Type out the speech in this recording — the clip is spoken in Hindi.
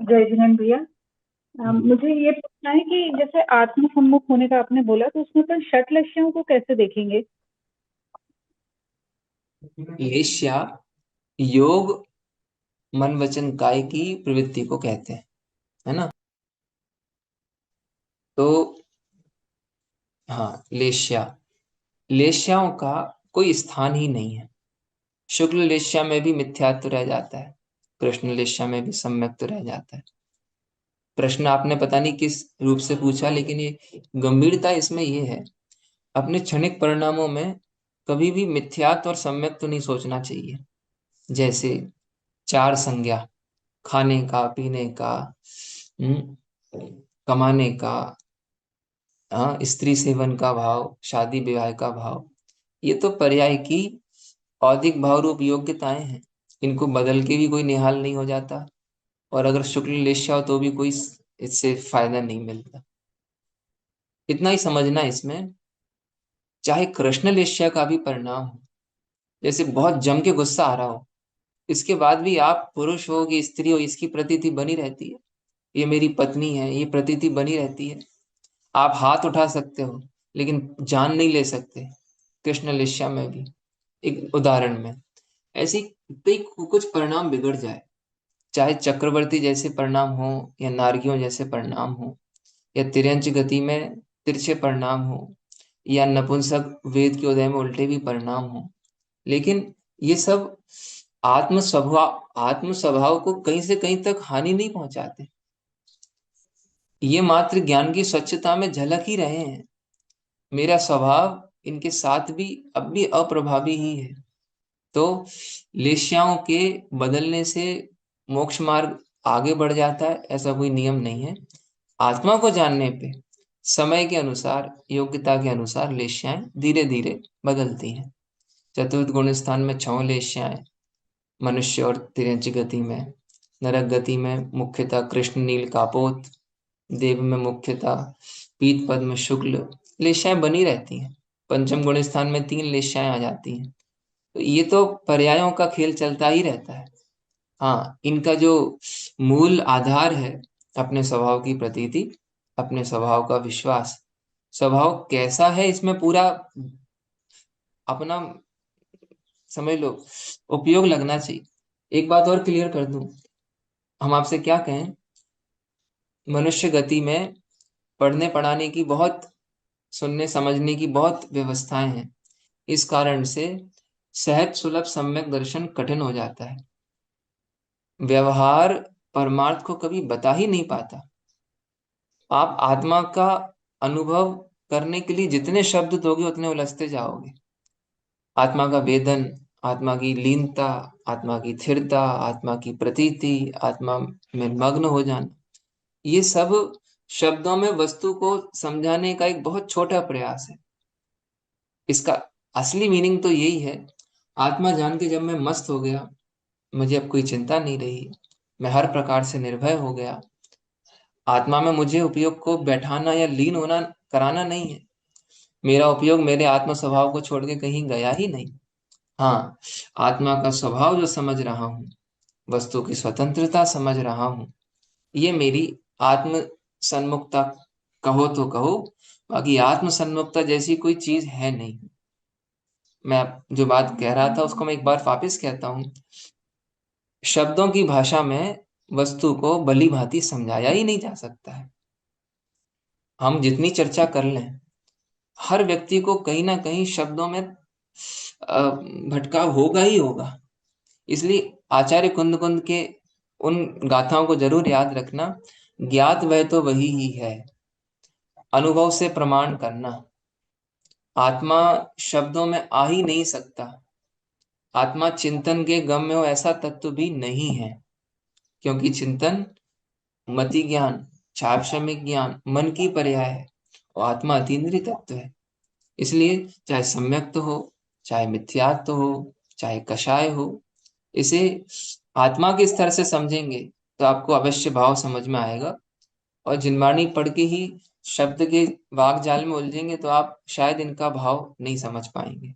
जय जिनेन्द्र भैया। हम्म। मुझे ये पूछना है कि जैसे आत्म सम्मुख होने का आपने बोला, तो उसमें पर षट लक्ष्यों को कैसे देखेंगे? लेश्या योग मन वचन काय की प्रवृत्ति को कहते हैं, है ना। तो हाँ, लेश्या लेश्याओं का कोई स्थान ही नहीं है। शुक्ल लेश्या में भी मिथ्यात्व रह जाता है, कृष्ण लेश्या में भी सम्यक्त्व रह जाता है। प्रश्न आपने पता नहीं किस रूप से पूछा, लेकिन ये गंभीरता इसमें ये है, अपने क्षणिक परिणामों में कभी भी मिथ्यात्व और सम्यक्त्व नहीं सोचना चाहिए। जैसे चार संज्ञा, खाने का, पीने का, हम्म, कमाने का, हाँ, स्त्री सेवन का भाव, शादी विवाह का भाव, ये तो पर्याय की औदिक भाव रूप योग्यताएं हैं। इनको बदल के भी कोई निहाल नहीं हो जाता, और अगर शुक्ल लेश्या हो तो भी कोई इससे फायदा नहीं मिलता। इतना ही समझना इसमें। चाहे कृष्ण लेश्या का भी परिणाम हो, जैसे बहुत जम के गुस्सा आ रहा हो, इसके बाद भी आप पुरुष हो कि स्त्री हो, इसकी प्रतीति बनी रहती है। ये मेरी पत्नी है, ये प्रतीति बनी रहती है। आप हाथ उठा सकते हो, लेकिन जान नहीं ले सकते। कृष्ण लिस्या में भी एक उदाहरण में ऐसी कई कुछ परिणाम बिगड़ जाए, चाहे चक्रवर्ती जैसे परिणाम हो, या नारगियों जैसे परिणाम हो, या तिर्यंच गति में तिरछे परिणाम हो, या नपुंसक वेद के उदय में उल्टे भी परिणाम हो, लेकिन ये सब आत्म स्वभाव को कहीं से कहीं तक हानि नहीं पहुंचाते। ये मात्र ज्ञान की स्वच्छता में झलक ही रहे हैं। मेरा स्वभाव इनके साथ भी अब भी अप्रभावी ही है। तो लेश्याओं के बदलने से मोक्ष मार्ग आगे बढ़ जाता है, ऐसा कोई नियम नहीं है। आत्मा को जानने पे समय के अनुसार, योग्यता के अनुसार लेश्याएं धीरे धीरे बदलती हैं। चतुर्थ गुण स्थान में छह लेश्याएं, मनुष्य और तिर्यंच गति में। नरक गति में मुख्यतः कृष्ण नील कापोत, देव में मुख्यतः पीत पद्म शुक्ल लेशाएं बनी रहती हैं। पंचम गुण स्थान में तीन लेशाएं आ जाती हैं। तो ये तो पर्यायों का खेल चलता ही रहता है। हाँ, इनका जो मूल आधार है, अपने स्वभाव की प्रतीति, अपने स्वभाव का विश्वास, स्वभाव कैसा है इसमें पूरा अपना, समझ लो, उपयोग लगना चाहिए। एक बात और क्लियर कर दूं, हम आपसे क्या कहें, मनुष्य गति में पढ़ने पढ़ाने की बहुत, सुनने समझने की बहुत व्यवस्थाएं हैं। इस कारण से सहज सुलभ सम्यक दर्शन कठिन हो जाता है। व्यवहार परमार्थ को कभी बता ही नहीं पाता। आप आत्मा का अनुभव करने के लिए जितने शब्द दोगे उतने उलझते जाओगे। आत्मा का वेदन, आत्मा की लीनता, आत्मा की स्थिरता, आत्मा की प्रतीति, आत्मा में मग्न हो जाना, ये सब शब्दों में वस्तु को समझाने का एक बहुत छोटा प्रयास है। इसका असली मीनिंग तो यही है, आत्मा जान के जब मैं मस्त हो गया, मुझे अब कोई चिंता नहीं रही, मैं हर प्रकार से निर्भय हो गया, आत्मा में मुझे उपयोग को बैठाना या लीन होना कराना नहीं है। मेरा उपयोग मेरे आत्म स्वभाव को छोड़ के कहीं गया ही नहीं। हाँ, आत्मा का स्वभाव जो समझ रहा हूँ, वस्तु की स्वतंत्रता समझ रहा हूँ, ये मेरी आत्म सन्मुखता कहो तो कहो, बाकी आत्म सन्मुखता जैसी कोई चीज है नहीं। मैं जो बात कह रहा था उसको मैं एक बार वापस कहता हूँ। शब्दों की भाषा में वस्तु को भली भांति समझाया ही नहीं जा सकता है। हम जितनी चर्चा कर लें, हर व्यक्ति को कहीं ना कहीं शब्दों में भटकाव होगा ही होगा। इसलिए आचार्य कुंद कुंद के उन गाथाओं को जरूर याद रखना। ज्ञात वह तो वही ही है, अनुभव से प्रमाण करना। आत्मा शब्दों में आ ही नहीं सकता। आत्मा चिंतन के गम में हो ऐसा तत्व भी नहीं है, क्योंकि चिंतन मति ज्ञान, छापशमिक ज्ञान मन की पर्याय है, और आत्मा अतीन्द्रिय तत्व है। इसलिए चाहे सम्यक्त हो, चाहे मिथ्यात्व हो, चाहे कषाय हो, इसे आत्मा के स्तर से समझेंगे तो आपको अवश्य भाव समझ में आएगा। और जिनवाणी पढ़ के ही शब्द के वाक जाल में उलझेंगे तो आप शायद इनका भाव नहीं समझ पाएंगे।